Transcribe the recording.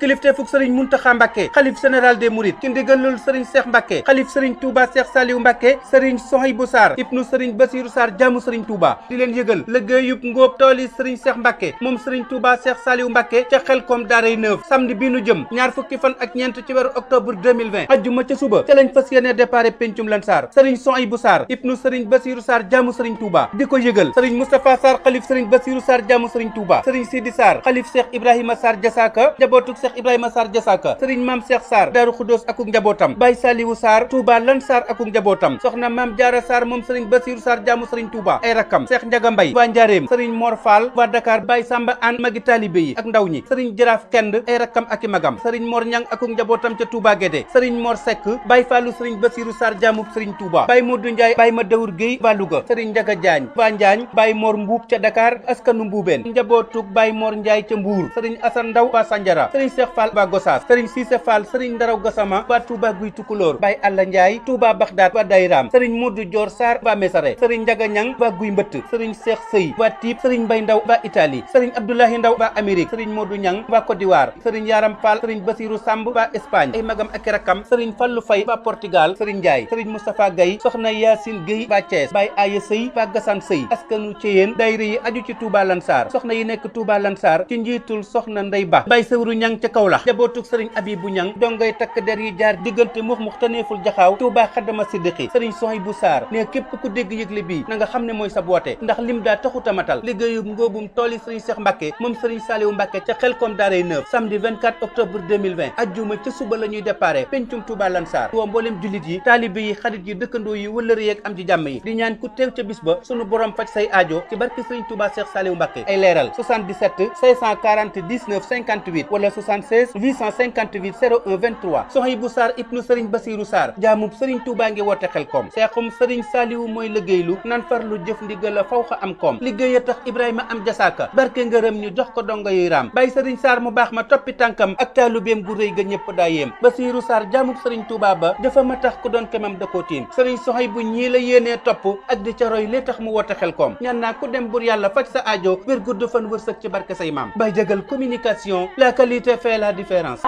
kilifteefug sëriñ Muntaxa Mbàkke xalif général des mourides ci ndigalul sëriñ Cheikh Mbàkke xalif sëriñ Touba Cheikh Saliou Mbàkke sëriñ Sohaybu Sarr ibnu sëriñ Basiru Sarr jaamu sëriñ Touba di leen yëgal liggéeyub ngóob tooli sëriñ Cheikh Mbàkke moom sëriñ Touba Cheikh Saliou Mbàkke ca Xelkom daaray Neuf samedi bi nu jëm ñaar fukki fan ak ñeent ci weeru octobre 2020 ajjuma ca suba ca lañ fas yéene départ pencum Lansar sëriñ Sohaybu Sarr ibnu sëriñ Basiru Sarr jaamu sëriñ Touba di ko yëgal sëriñ Moustapha Sarr xalif sëriñ Basiru Sarr jaamu sëriñ Touba sëriñ Sidi Sarr xalif Cheikh Ibrahima Sarr Jasaka njabootug Cheikh Ibrahima Sarr Jasaka sëriñ Maam Cheikh Sarr Daaru Xuddoos akuk njabootam Baye Saliwu Sarr Touba Lansar akuk njabootam soxna Maam Jaara Sarr moom sëriñ Basiru Sarr jaamu sëriñ Touba ay rakkam Cheikh Njaga Mbay waa Njaareem sëriñ Mor Fall waa Dakar Baye Samba An magi taalibe yi ak ndaw ñi sëriñ Jaraaf Kend ay rakkam ak i magam sëriñ Mor Ñang akuk njabootam ca Touba Guédé sëriñ Mor Seck Baye Fallu sëriñ Basiru Sarr jaamu sëriñ Touba Baye Modou Ndiaye Baye ma Dawur Guèye waa Louga sëriñ Njaga Jaañ waa Njaañ Baye Mor Mbuub ca Dakar askanu Mbuubeen njabootug Baye Mor Ndiaye ca Mbuur sëriñ Asan Ndaw waa Sanjara sëriñ Cheikh Fall waa Gosaas sëriñ Cissé Fall sëriñ Ndaraw Gassama waa Touba Guy Tukulóor Baye Alla Ndiaye Touba Baxdaat waa Dayram sëriñ Modou Dior Sarr waa Mesare sëriñ Njaga Ñang waa Guy Mbëtt sëriñ Cheikh Sëy waa Tiib sëriñ Mbay Ndaw waa Italie sëriñ Abdoulahi Ndaw waa Amérique sëriñ Modou Ñang waa Côte d'Ivoire sëriñ Yaram Fall sëriñ Basiru Samb waa Espagne ay magam ak rakkam sëriñ Fallu Fay waa Portugal sëriñ Ndiaye sëriñ Moustapha Gaye soxna Yacine Guèye waa Thiès Baye Aya Sëy waa Gassane Sëy askanu Ceyeen daayira yi aju ci Touba Lansar soxna yi nekk Touba Lansar ci njiitul soxna Ndey Ba Baye Sëwru Ñang ca Kaolack jabootug sëriñ Abibu Ñang dongay takk der yi jaar diggante mux taneeful jaxaaw Touba Xaddama Siddiqi sëriñ Sohaybu Sarr ne képp ku dégg yëgle bii na nga xam ne mooy sa boote ndax lim daa taxuta matal liggéeyub ngóobum tooli sëriñ Cheikh Mbàkke moom sëriñ Saliou Mbàkke ca Xelkom daaray Neuf samedi 24 octobre 2020 ajjuma ca suba la ñuy déparé pencum Touba Lansar woo mboolem jullit yi taalibe yi xarit yi dëkkandoo yi wëllëre yeeg am ci jàmm yi di ñaan ku teew ca bis ba sunu borom faj say aajo ci barke sëriñ Touba Cheikh Saliou Mbàkke ay leeral 77 540 19 58 wala 76 858 01 23 Sohaybu Sarr ibnu sëriñ Basiru Sarr jaamub sëriñ Touba ngi woote Xelkom seexum sëriñ Saliou mooy liggéeylu nan farlu jëf ndigal la faw xa am koom liggéey a tax Ibrahima am jasaaka barke ngërëm ñu jox ko donga yuy raam Baye sëriñ Sarr mu baax ma toppi tànkam ak taalubeem gu rëy ga ñëpp daa yéem Basiru Sarr jaamub sëriñ Touba ba dafa ma tax ku doon kemam da koo tiim sëriñ Sohaybu ñii la yéenee topp ak di ca roy li tax mu woote Xelkom ñaan naa ku dem bur yàlla faj sa aajo wér gudd fan wërsëg ci barke say maam Baye Jagal communication la qualité fait la différence